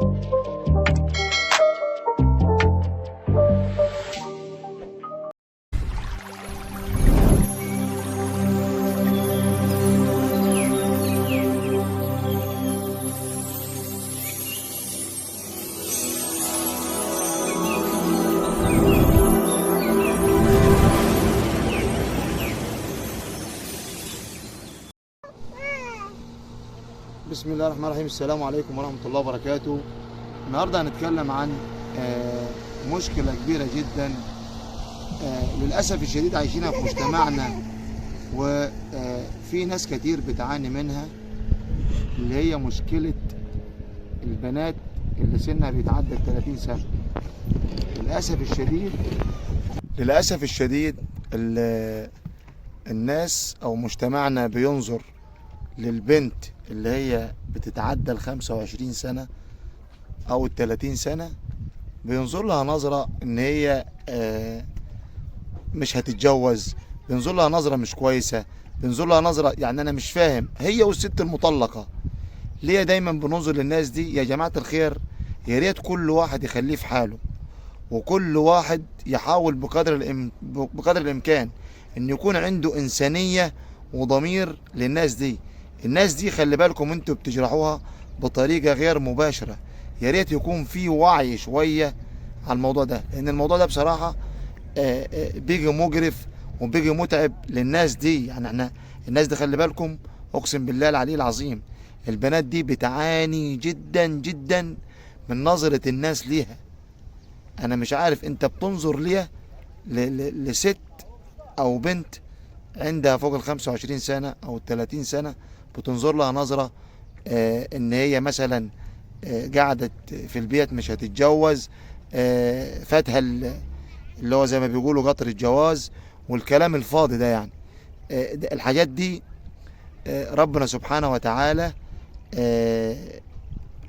بسم الله الرحمن الرحيم. السلام عليكم ورحمة الله وبركاته. النهاردة هنتكلم عن مشكلة كبيرة جدا للأسف الشديد عايشينها في مجتمعنا، وفي ناس كتير بتعاني منها، اللي هي مشكلة البنات اللي سنها بيتعدى 30 سنة. للأسف الشديد الناس أو مجتمعنا بينظر للبنت اللي هي بتتعدى 25 سنة أو 30 سنة، بينظر لها نظرة إن هي مش هتتجوز، بينظر لها نظرة مش كويسة، بينظر لها نظرة، يعني أنا مش فاهم هي والست المطلقة ليه دايما بننظر للناس دي. يا جماعة الخير، يا ريت كل واحد يخليه في حاله، وكل واحد يحاول بقدر الإمكان إن يكون عنده إنسانية وضمير للناس دي. الناس دي خلي بالكم انتوا بتجرحوها بطريقة غير مباشرة. يا ريت يكون في وعي شوية على الموضوع ده، لأن الموضوع ده بصراحة بيجي مجرف وبيجي متعب للناس دي. يعني احنا الناس دي خلي بالكم، أقسم بالله العلي العظيم، البنات دي بتعاني جدا جدا من نظرة الناس ليها. أنا مش عارف أنت بتنظر ليها لست أو بنت عندها فوق 25 سنة أو 30 سنة، بتنظر لها نظرة ان هي مثلا قعدت في البيت مش هتتجوز، فاتها اللي هو زي ما بيقولوا قطر الجواز والكلام الفاضي ده. يعني الحاجات دي ربنا سبحانه وتعالى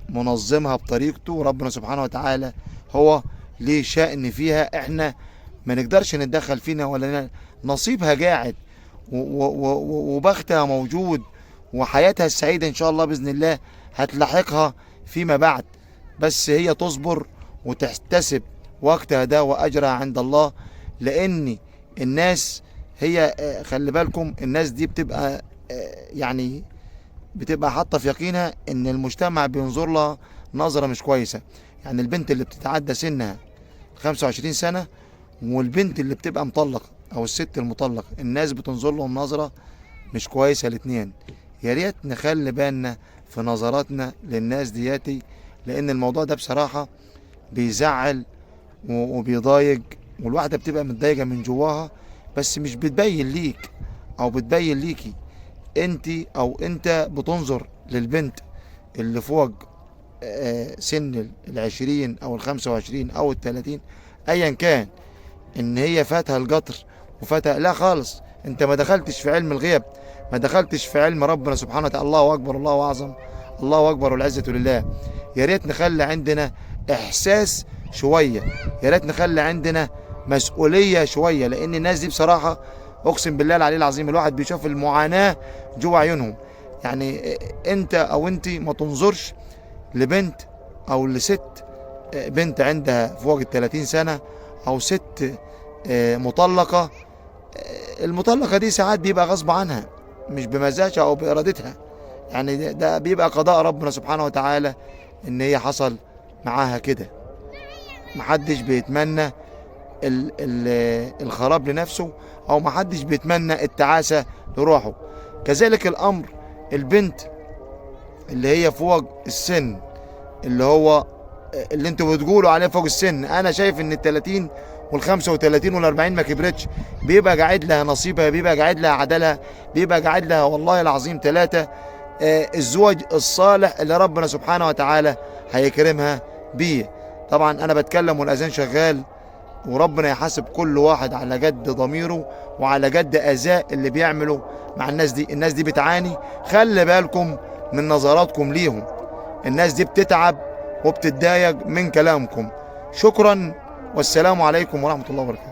منظمها بطريقته، وربنا سبحانه وتعالى هو ليه شأن فيها، احنا ما نقدرش نتدخل فينا ولا نصيبها قاعد وبختها موجود، وحياتها السعيدة إن شاء الله بإذن الله هتلاحقها فيما بعد. بس هي تصبر وتحتسب وقتها ده وأجرها عند الله، لأن الناس هي خلي بالكم الناس دي بتبقى يعني بتبقى حاطة في يقينها إن المجتمع بينظر لها نظرة مش كويسة. يعني البنت اللي بتتعدى سنها 25 سنة والبنت اللي بتبقى مطلقة أو الست المطلقة، الناس بتنظر لهم نظرة مش كويسة الاتنين. يا ريت نخلي بالنا في نظراتنا للناس دياتي، لان الموضوع ده بصراحة بيزعل وبيضايق، والواحدة بتبقى متضايقة من جواها، بس مش بتبين ليك او بتبين ليكي انت، او انت بتنظر للبنت اللي فوق سن 20 او 25 او 30 ايا كان، ان هي فاتها القطر وفاتها. لا خالص، انت ما دخلتش في علم الغيب، ما دخلتش في علم ربنا سبحانه وتعالى. الله اكبر، الله اعظم، الله اكبر والعزة لله. يا ريت نخلي عندنا احساس شوية، يا ريت نخلي عندنا مسؤولية شوية، لان الناس دي بصراحة اقسم بالله العلي العظيم الواحد بيشوف المعاناة جوا عيونهم. يعني انت او انت ما تنظرش لبنت او لست، بنت عندها فوق ال 30 سنة او ست مطلقة. المطلقة دي ساعات بيبقى غصب عنها مش بمزاجها او بارادتها، يعني ده بيبقى قضاء ربنا سبحانه وتعالى ان هي حصل معاها كده. محدش بيتمنى الخراب لنفسه، او محدش بيتمنى التعاسة لروحه. كذلك الامر البنت اللي هي فوق السن، اللي هو اللي انتوا بتقولوا عليه فوق السن، انا شايف ان ال30 وال35 وال40 ما كبرتش، بيبقى قاعد لها نصيبها، بيبقى قاعد لها عدلها، بيبقى قاعد لها والله العظيم 3 الزوج الصالح اللي ربنا سبحانه وتعالى هيكرمها بيه. طبعا انا بتكلم والاذان شغال، وربنا يحاسب كل واحد على قد ضميره وعلى قد اذاه اللي بيعمله مع الناس دي. الناس دي بتعاني، خلي بالكم من نظراتكم ليهم. الناس دي بتتعب وبتتضايق من كلامكم. شكرا والسلام عليكم ورحمة الله وبركاته.